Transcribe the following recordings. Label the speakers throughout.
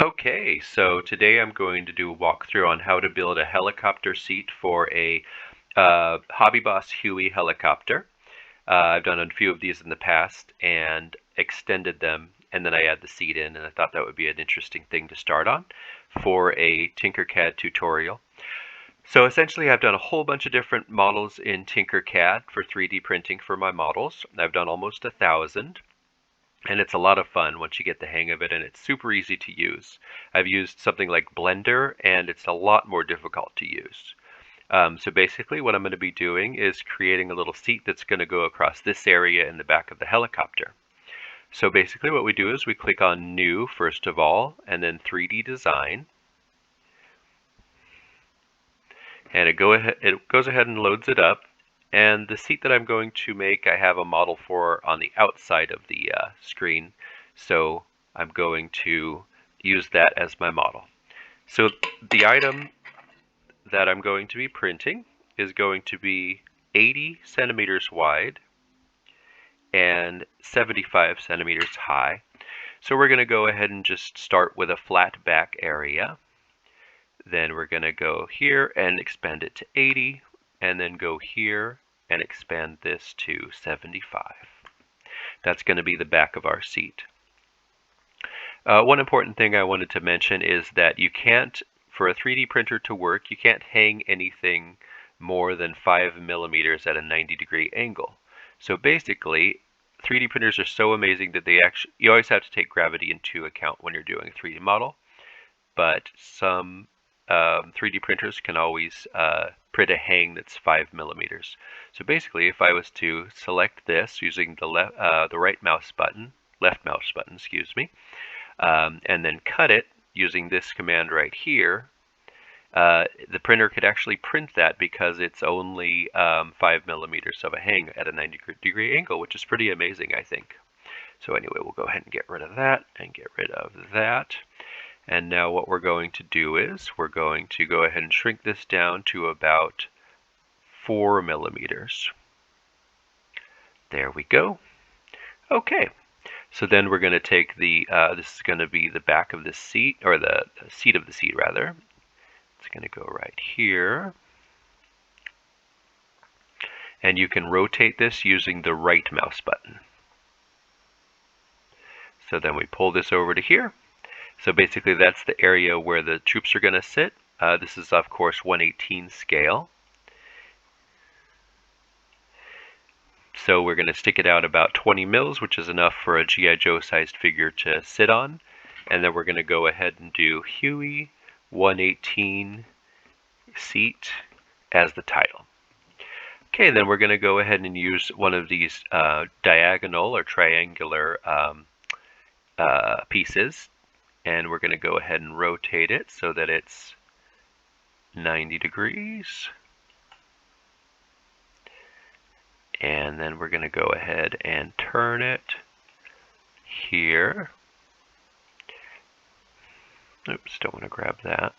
Speaker 1: Okay, so today I'm going to do a walkthrough on how to build a helicopter seat for a Hobby Boss Huey helicopter. I've done a few of these in the past and extended them, and then I add the seat in, and I thought that would be an interesting thing to start on for a Tinkercad tutorial. So essentially I've done a whole bunch of different models in Tinkercad for 3D printing for my models. I've done almost 1,000. And it's a lot of fun once you get the hang of it, and it's super easy to use. I've used something like Blender, and it's a lot more difficult to use. So basically what I'm going to be doing is creating a little seat that's going to go across this area in the back of the helicopter. So basically what we do is we click on New first of all, and then 3D Design. And it goes ahead and loads it up. And the seat that I'm going to make, I have a model for on the outside of the screen. So I'm going to use that as my model. So the item that I'm going to be printing is going to be 80 centimeters wide and 75 centimeters high. So we're going to go ahead and just start with a flat back area. Then we're going to go here and expand it to 80, and then go here and expand this to 75. That's going to be the back of our seat. One important thing I wanted to mention is that you can't, for a 3D printer to work, you can't hang anything more than 5 millimeters at a 90-degree angle. So basically, 3D printers are so amazing that you always have to take gravity into account when you're doing a 3D model, but some 3D printers can always print a hang that's 5 millimeters. So basically, if I was to select this using the right mouse button, left mouse button, excuse me, and then cut it using this command right here, the printer could actually print that because it's only 5 millimeters of a hang at a 90-degree angle, which is pretty amazing, I think. So anyway, we'll go ahead and get rid of that and get rid of that. And now what we're going to do is we're going to go ahead and shrink this down to about 4 millimeters. There we go. Okay, so then we're going to take this is going to be the back of the seat, or the seat of the seat rather. It's going to go right here. And you can rotate this using the right mouse button. So then we pull this over to here. So basically that's the area where the troops are going to sit. This is of course 1/18 scale. So we're going to stick it out about 20 mils, which is enough for a G.I. Joe sized figure to sit on. And then we're going to go ahead and do Huey 1/18 seat as the title. Okay, then we're going to go ahead and use one of these diagonal or triangular pieces, and we're going to go ahead and rotate it so that it's 90 degrees. And then we're going to go ahead and turn it here. Oops, don't want to grab that.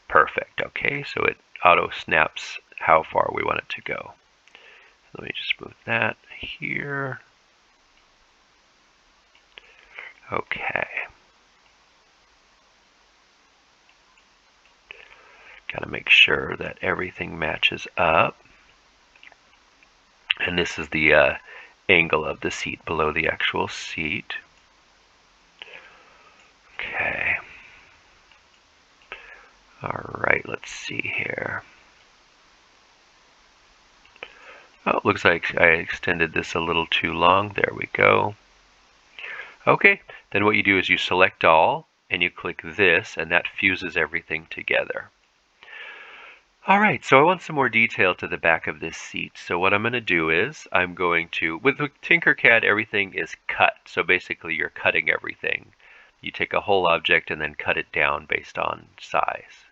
Speaker 1: Perfect. Okay, so it auto snaps how far we want it to go. Let me just move that here. Okay. Got to make sure that everything matches up. And this is the angle of the seat below the actual seat. Okay. Alright, let's see here. Oh, it looks like I extended this a little too long. There we go. Okay, then what you do is you select all, and you click this, and that fuses everything together. Alright, so I want some more detail to the back of this seat. So what I'm going to do is, I'm going to, with Tinkercad, everything is cut. So basically you're cutting everything. You take a whole object and then cut it down based on size.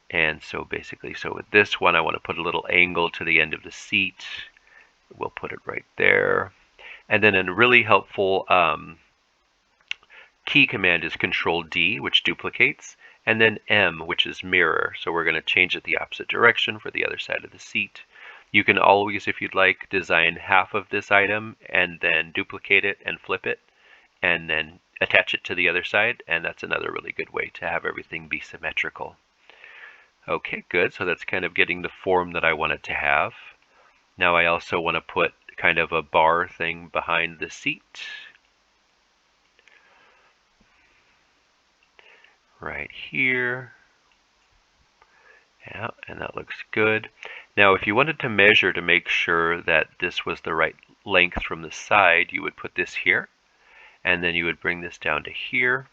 Speaker 1: And so basically, so with this one, I want to put a little angle to the end of the seat. We'll put it right there. And then a really helpful key command is Control D, which duplicates, and then M, which is mirror. So we're going to change it the opposite direction for the other side of the seat. You can always, if you'd like, design half of this item and then duplicate it and flip it, and then attach it to the other side, and that's another really good way to have everything be symmetrical. Okay, good. So that's kind of getting the form that I want it to have. Now I also want to put kind of a bar thing behind the seat. Right here. Yeah, and that looks good. Now if you wanted to measure to make sure that this was the right length from the side, you would put this here, and then you would bring this down to here.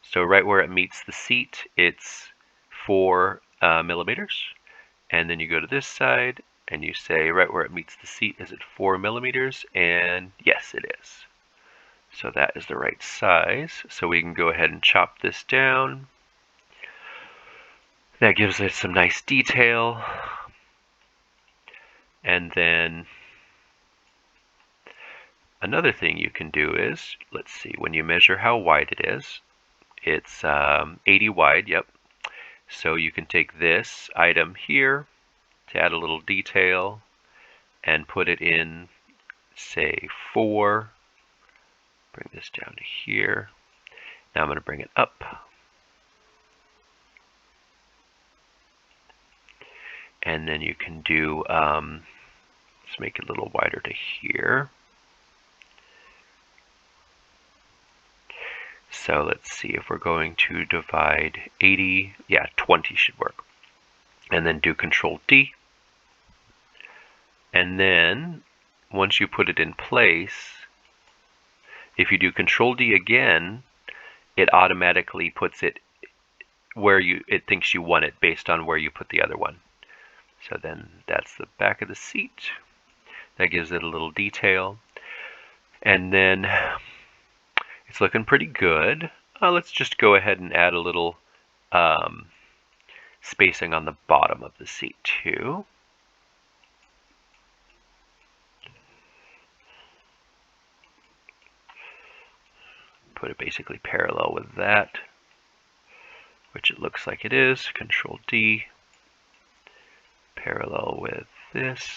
Speaker 1: So right where it meets the seat, it's 4 millimeters. And then you go to this side, and you say right where it meets the seat, is it 4 millimeters? And yes, it is. So that is the right size. So we can go ahead and chop this down. That gives it some nice detail. And then another thing you can do is, let's see, when you measure how wide it is, it's 80 wide, yep. So you can take this item here to add a little detail and put it in, say, 4. Bring this down to here. Now I'm going to bring it up. And then you can do, let's make it a little wider to here. So let's see if we're going to divide 80, yeah, 20 should work. And then do Control D. And then once you put it in place, if you do Control D again, it automatically puts it where it thinks you want it based on where you put the other one. So then that's the back of the seat. That gives it a little detail. And then it's looking pretty good. Let's just go ahead and add a little spacing on the bottom of the seat too. Put it basically parallel with that, which it looks like it is. Control D. Parallel with this.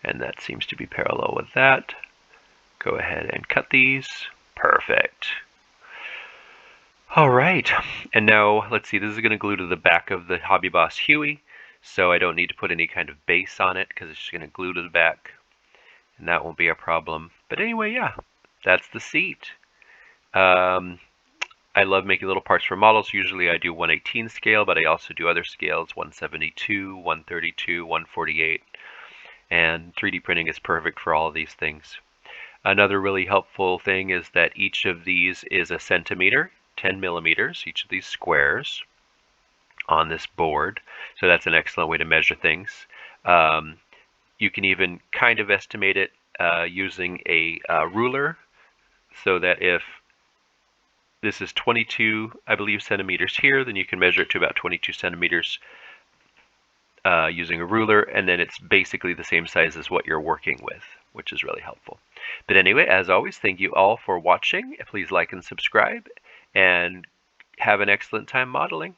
Speaker 1: And that seems to be parallel with that. Go ahead and cut these. Perfect. All right, and now let's see, this is going to glue to the back of the Hobby Boss Huey, so I don't need to put any kind of base on it because it's just going to glue to the back, and that won't be a problem. But anyway, yeah, that's the seat. I love making little parts for models. Usually I do 1/18 scale, but I also do other scales, 172, 132, 148, and 3D printing is perfect for all of these things. Another really helpful thing is that each of these is a centimeter, 10 millimeters, each of these squares on this board. So that's an excellent way to measure things. You can even kind of estimate it using a ruler, so that if this is 22, I believe, centimeters here, then you can measure it to about 22 centimeters using a ruler, and then it's basically the same size as what you're working with, which is really helpful. But anyway, as always, thank you all for watching. Please like and subscribe, and have an excellent time modeling.